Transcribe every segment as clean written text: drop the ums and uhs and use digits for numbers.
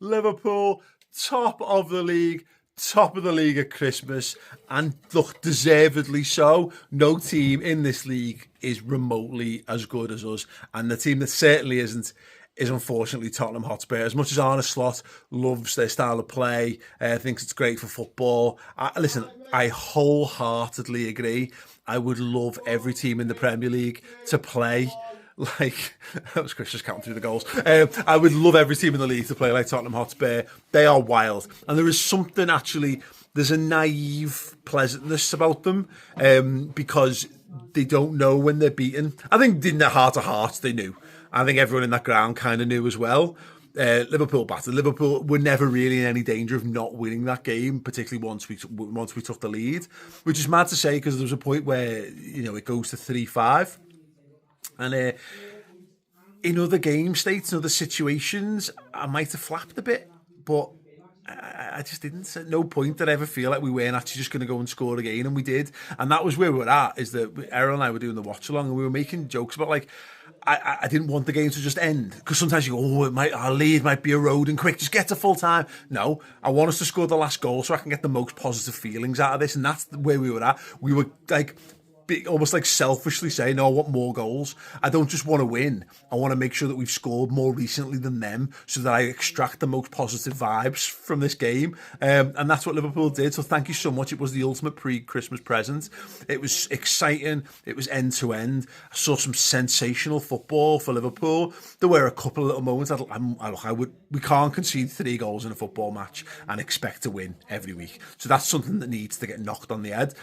Liverpool, top of the league at Christmas, and look, deservedly so. No team in this league is remotely as good as us, and the team that certainly isn't is unfortunately Tottenham Hotspur. As much as Arne Slot loves their style of play, thinks it's great for football, I wholeheartedly agree. I would love every team in the Premier League to play like that was Chris just counting through the goals. I would love every team in the league to play like Tottenham Hotspur. They are wild, and there is something actually. There's a naive pleasantness about them because they don't know when they're beaten. I think in their heart of hearts they knew. I think everyone in that ground kind of knew as well. Liverpool battered. Liverpool were never really in any danger of not winning that game, particularly once we took the lead, which is mad to say because there was a point where it goes to 3-5. And in other game states, in other situations, I might have flapped a bit, but I just didn't. At no point did I ever feel like we weren't actually just going to go and score again, and we did. And that was where we were at, is that Errol and I were doing the watch-along, and we were making jokes about, like, I didn't want the game to just end, because sometimes you go, our lead might be eroding quick, just get to full time. No, I want us to score the last goal so I can get the most positive feelings out of this, and that's where we were at. We were, like, almost like selfishly saying, no, I want more goals. I don't just want to win. I want to make sure that we've scored more recently than them so that I extract the most positive vibes from this game. And that's what Liverpool did. So thank you so much. It was the ultimate pre-Christmas present. It was exciting. It was end-to-end. I saw some sensational football for Liverpool. There were a couple of little moments. We can't concede 3 goals in a football match and expect to win every week. So that's something that needs to get knocked on the head.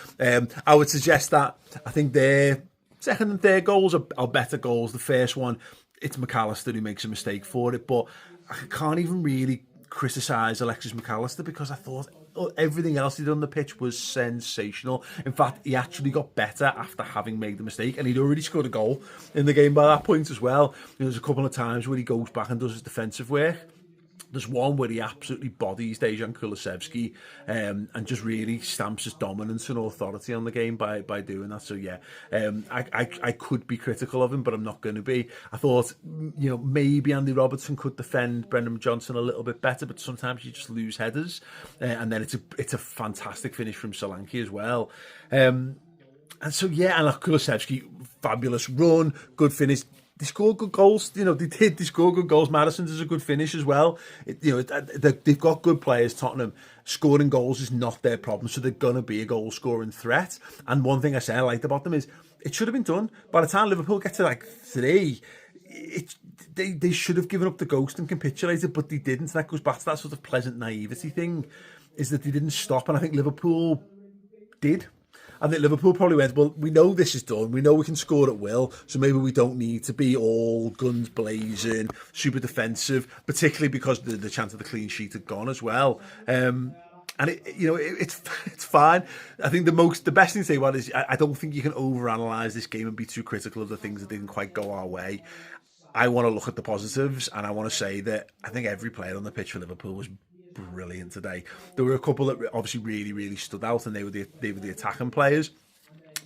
I would suggest that I think their second and third goals are better goals. The first one, it's Mac Allister who makes a mistake for it, but I can't even really criticise Alexis Mac Allister because I thought everything else he did on the pitch was sensational. In fact, he actually got better after having made the mistake, and he'd already scored a goal in the game by that point as well. There's a couple of times where he goes back and does his defensive work. There's one where he absolutely bodies Dejan Kulusevski and just really stamps his dominance and authority on the game by doing that. So yeah, I could be critical of him, but I'm not going to be. I thought, maybe Andy Robertson could defend Brendan Johnson a little bit better, but sometimes you just lose headers. And then it's a fantastic finish from Solanke as well. And so yeah, and Kulusevski, fabulous run, good finish. They scored good goals. They did. They scored good goals. Madison's is a good finish as well. They've got good players, Tottenham. Scoring goals is not their problem, so they're going to be a goal-scoring threat. And one thing I liked about them is it should have been done. By the time Liverpool get to, like, 3, they should have given up the ghost and capitulated, but they didn't. That goes back to that sort of pleasant naivety thing, is that they didn't stop. And I think Liverpool did. I think Liverpool probably went, well, we know this is done. We know we can score at will, so maybe we don't need to be all guns blazing, super defensive, particularly because the chance of the clean sheet had gone as well. And it's fine. I think the best thing to say about it is I don't think you can overanalyze this game and be too critical of the things that didn't quite go our way. I want to look at the positives, and I want to say that I think every player on the pitch for Liverpool was brilliant today. There were a couple that obviously really, really stood out, and they were the attacking players.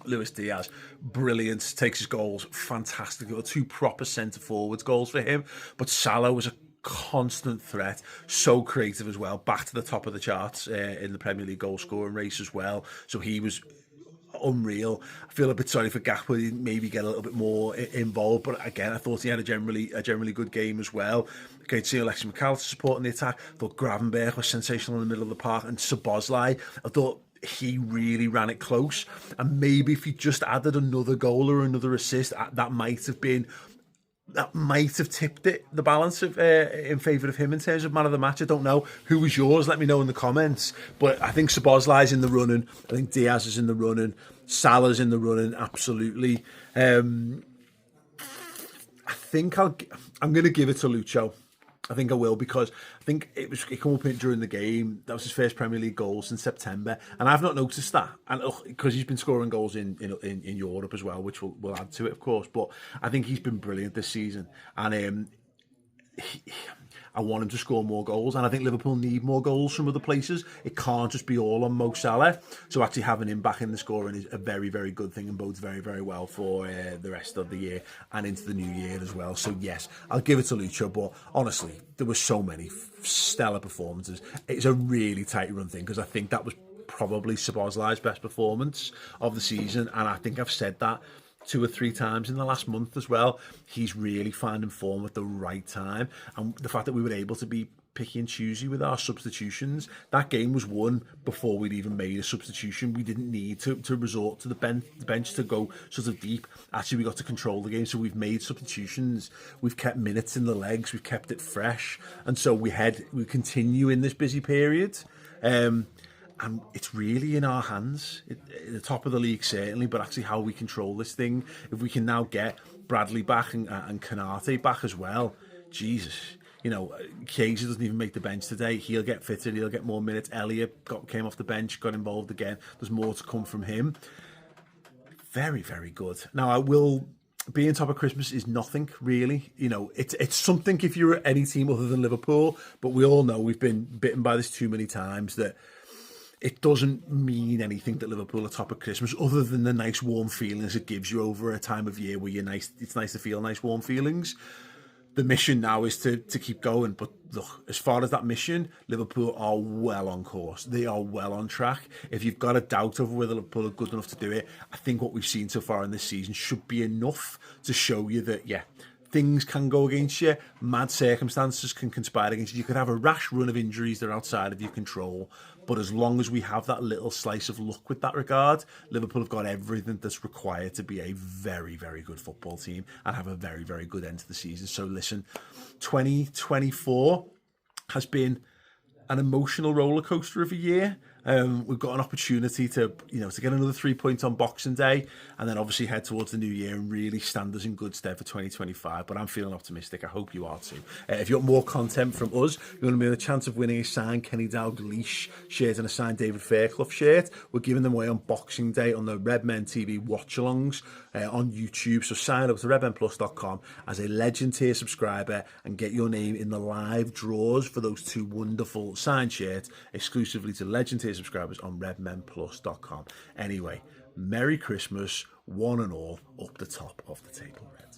Luis Diaz, brilliant, takes his goals, fantastic. 2 proper centre forwards goals for him. But Salah was a constant threat, so creative as well, back to the top of the charts in the Premier League goal scoring race as well. So he was unreal. I feel a bit sorry for Gakpo. He didn't maybe get a little bit more involved, but again, I thought he had a generally good game as well. Great to see Alexis Mac Allister supporting the attack. I thought Gravenberch was sensational in the middle of the park, and Szoboszlai, I thought he really ran it close. And maybe if he just added another goal or another assist, that might have tipped the balance in favour of him in terms of man of the match. I don't know. Who was yours? Let me know in the comments. But I think Szoboszlai's in the running. I think Diaz is in the running. Salah's in the running, absolutely. I think I'm going to give it to Lucho. I think I will, because I think it came up during the game. That was his first Premier League goal since September, and I've not noticed that. And because he's been scoring goals in Europe as well, which will add to it, of course. But I think he's been brilliant this season, and I want him to score more goals, and I think Liverpool need more goals from other places. It can't just be all on Mo Salah. So actually having him back in the scoring is a very, very good thing and bodes very, very well for the rest of the year and into the new year as well. So yes, I'll give it to Lucho, but honestly, there were so many stellar performances. It's a really tight run thing because I think that was probably Szoboszlai's best performance of the season, and I think I've said that 2 or 3 times in the last month as well. He's really finding form at the right time, and the fact that we were able to be picky and choosy with our substitutions. That game was won before we'd even made a substitution. We didn't need to resort to the bench to go sort of deep. Actually, we got to control the game, so we've made substitutions. We've kept minutes in the legs. We've kept it fresh, and so we continue in this busy period. And it's really in our hands, at the top of the league certainly, but actually how we control this thing. If we can now get Bradley back and Canate back as well, Jesus. You know, Casey doesn't even make the bench today. He'll get fitted, he'll get more minutes. Elliott came off the bench, got involved again. There's more to come from him. Very, very good. Now, I will... Being top of Christmas is nothing, really. You know, it's something if you're any team other than Liverpool, but we all know we've been bitten by this too many times that it doesn't mean anything that Liverpool are top of Christmas other than the nice warm feelings it gives you over a time of year where it's nice to feel nice warm feelings. The mission now is to keep going, but look, as far as that mission, Liverpool are well on course. They are well on track. If you've got a doubt over whether Liverpool are good enough to do it, I think what we've seen so far in this season should be enough to show you that, yeah, things can go against you. Mad circumstances can conspire against you. You could have a rash run of injuries that are outside of your control. But as long as we have that little slice of luck with that regard, Liverpool have got everything that's required to be a very, very good football team and have a very, very good end to the season. So listen, 2024 has been an emotional roller coaster of a year. We've got an opportunity to get another 3 points on Boxing Day, and then obviously head towards the new year and really stand us in good stead for 2025. But I'm feeling optimistic. I hope you are too. If you want more content from us, you're going to be in a chance of winning a signed Kenny Dalglish shirt and a signed David Fairclough shirt. We're giving them away on Boxing Day on the Red Men TV watch-alongs on YouTube. So sign up to redmenplus.com as a Legend tier subscriber and get your name in the live draws for those 2 wonderful signed shirts exclusively to Legend tier subscribers on redmenplus.com. Anyway, Merry Christmas, one and all, up the top of the table, Reds.